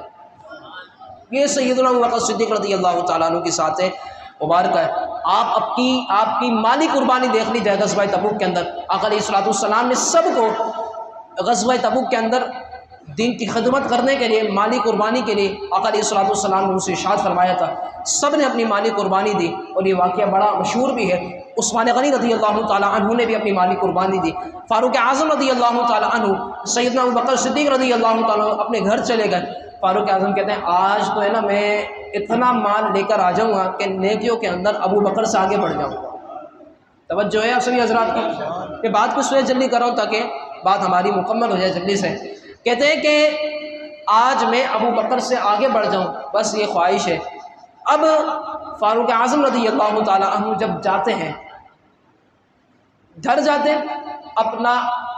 Speaker 1: یہ سیدنا ابو بکر صدیق رضی اللہ تعالیٰ عنہ کی ساتھ مبارکہ ہے۔ آپ کی مالی قربانی دیکھ لی جائے غزوہ تبوک کے اندر، آقا علیہ الصلوۃ والسلام نے سب کو غزوہ تبوک کے اندر دین کی خدمت کرنے کے لیے، مالی قربانی کے لیے آقا علیہ الصلوۃ والسلام نے ان سے ارشاد فرمایا تھا، سب نے اپنی مالی قربانی دی، اور یہ واقعہ بڑا مشہور بھی ہے۔ عثمان غنی رضی اللہ تعالیٰ عنہ نے بھی اپنی مالی قربانی دی، فاروق اعظم رضی اللہ تعالیٰ عنہ، سیدنا ابو بکر صدیق رضی اللہ تعالیٰ عنہ اپنے گھر چلے گئے۔ فاروق اعظم کہتے ہیں آج تو ہے نا میں اتنا مال لے کر آ جاؤں گا کہ نیکیوں کے اندر ابو بکر سے آگے بڑھ جاؤں گا۔ توجہ ہے آپ سبھی حضرات کی، کہ بات کو سوچ جلدی کرو تاکہ بات ہماری مکمل ہو جائے جلدی سے۔ کہتے ہیں کہ آج میں ابو بکر سے آگے بڑھ جاؤں، بس یہ خواہش ہے۔ اب فاروق اعظم رضی اللہ تعالیٰ عنہ جب جاتے ہیں، گھر جاتے ہیں، اپنا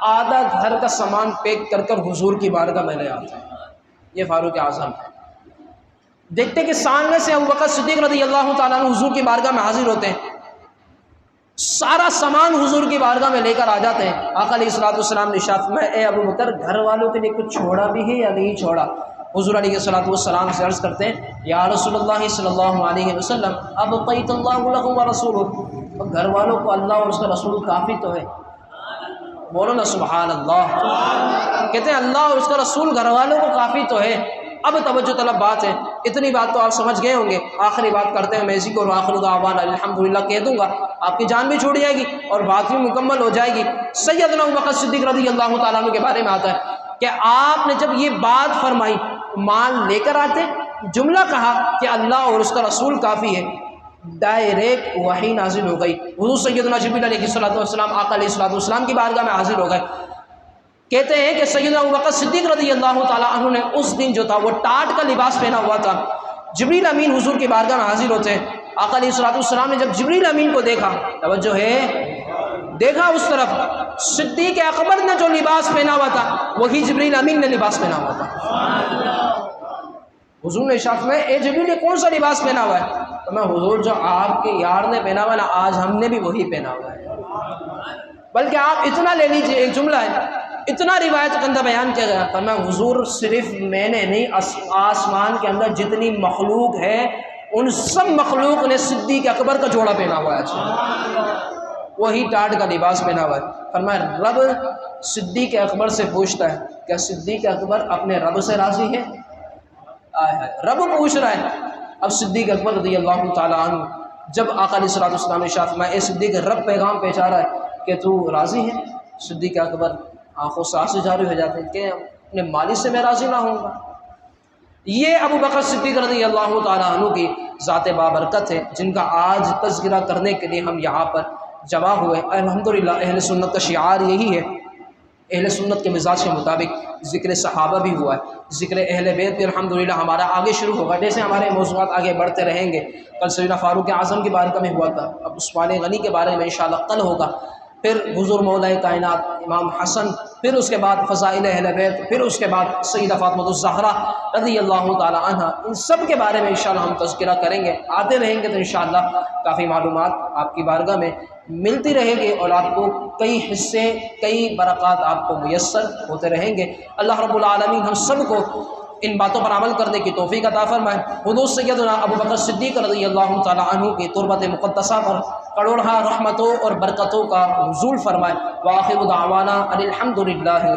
Speaker 1: آدھا گھر کا سامان پیک کر کر حضور کی بارگاہ میں لے آتے ہیں۔ یہ فاروق اعظم ہے۔ دیکھتے کہ سامنے سے ابو بکر صدیق رضی اللہ تعالیٰ عنہ حضور کی بارگاہ میں حاضر ہوتے ہیں، سارا سامان حضور کی بارگاہ میں لے کر آ جاتے ہیں۔ آقا علیہ الصلوۃ والسلام نے ارشاد فرمایا اے ابو بکر گھر والوں کے لیے کچھ چھوڑا بھی ہے یا نہیں چھوڑا؟ حضور علیہ الصلوۃ والسلام سے عرض کرتے ہیں یا رسول اللہ صلی اللہ علیہ وسلم ابقیت اللہ لہم ورسولہ، گھر والوں کو اللہ اور اس کا رسول کافی تو ہے۔ بولو نا سبحان اللہ۔ کہتے ہیں اللہ اور اس کا رسول گھر والوں کو کافی تو ہے۔ اب توجہ طلب بات ہے، اتنی بات تو آپ سمجھ گئے ہوں گے۔ آخری بات کرتے ہیں، میں اسی کو آخر دعوانا الحمدللہ کہہ دوں گا، آپ کی جان بھی چھوٹ جائے گی اور بات بھی مکمل ہو جائے گی۔ سیدنا ابو بکر صدیق رضی اللہ تعالیٰ عنہ کے بارے میں آتا ہے کہ آپ نے جب یہ بات فرمائی، مال لے کر آتے، جملہ کہا کہ اللہ اور اس کا رسول کافی ہے، ڈائریکٹ وحی نازل ہو گئی۔ حضور سیدنا جبریل علیہ الصلوۃ والسلام آقا علیہ الصلوۃ والسلام کی بارگاہ میں حاضر ہو گئے۔ کہتے ہیں کہ سیدنا ابوبکر صدیق رضی اللہ تعالیٰ عنہ نے اس دن جو تھا وہ ٹاٹ کا لباس پہنا ہوا تھا. جبریل امین حضور کی بارگاہ میں حاضر ہوتے ہیں. آقا علیہ الصلوۃ والسلام نے جب جبریل امین کو دیکھا، توجہ ہے، دیکھا اس طرف، صدیق اکبر نے جو لباس پہنا ہوا تھا وہی جبریل امین نے لباس پہنا ہوا تھا. حضور نے ارشاد فرمایا اے جبریل یہ کون سا لباس پہنا ہوا ہے؟ تو میں حضور جو آپ کے یار نے پہنا ہوا ہے نا، آج ہم نے بھی وہی پہنا ہوا ہے. بلکہ آپ اتنا لے لیجئے، ایک جملہ ہے، اتنا روایت کے اندر بیان کیا گیا. فرمایا حضور صرف میں نے نہیں، آسمان کے اندر جتنی مخلوق ہے ان سب مخلوق نے صدیق اکبر کا جوڑا پہنا ہوا ہے، وہی ٹاٹ کا لباس پہنا ہوا ہے. فرمایا رب صدیق اکبر سے پوچھتا ہے کیا صدیق اکبر اپنے رب سے راضی ہے؟ رب پوچھ رہا ہے. اب صدیق اکبر رضی اللہ تعالیٰ عنہ جب آقا علیہ الصلوۃ والسلام نے ارشاد فرمایا اے صدیق، رب پیغام پہنچا رہا ہے کہ تو راضی ہے؟ صدیق اکبر آنکھوں سے آنسو جاری ہو جاتے ہیں کہ اپنے مالک سے میں راضی نہ ہوں گا. یہ ابو بکر صدیق رضی اللہ تعالیٰ عنہ کی ذات بابرکت ہے جن کا آج تذکرہ کرنے کے لیے ہم یہاں پر جمع ہوئے. الحمدللہ اہل سنت کا شعار یہی ہے. اہل سنت کے مزاج کے مطابق ذکر صحابہ بھی ہوا ہے، ذکر اہل بیت بھی الحمدللہ ہمارا آگے شروع ہوگا. جیسے ہمارے موضوعات آگے بڑھتے رہیں گے، کل سیدنا فاروق اعظم کے بارے میں ہوا تھا، اب عثمان غنی کے بارے میں انشاءاللہ کل ہوگا، پھر حضور مولا کائنات امام حسن، پھر اس کے بعد فضائل اہل بیت، پھر اس کے بعد سیدہ فاطمہ الزہرا رضی اللہ تعالی عنہ. ان سب کے بارے میں انشاءاللہ ہم تذکرہ کریں گے. آتے رہیں گے تو انشاءاللہ کافی معلومات آپ کی بارگاہ میں ملتی رہے گی اور آپ کو کئی حصے، کئی برکات آپ کو میسر ہوتے رہیں گے. اللہ رب العالمین ہم سب کو ان باتوں پر عمل کرنے کی توفیق عطا فرمائے. حضور سیدنا ابو بکر صدیق رضی اللہ تعالی عنہ کی تربت مقدسہ پر کروڑہ رحمتوں اور برکتوں کا نزول فرمائے. وآخر دعوانا ان الحمد للہ.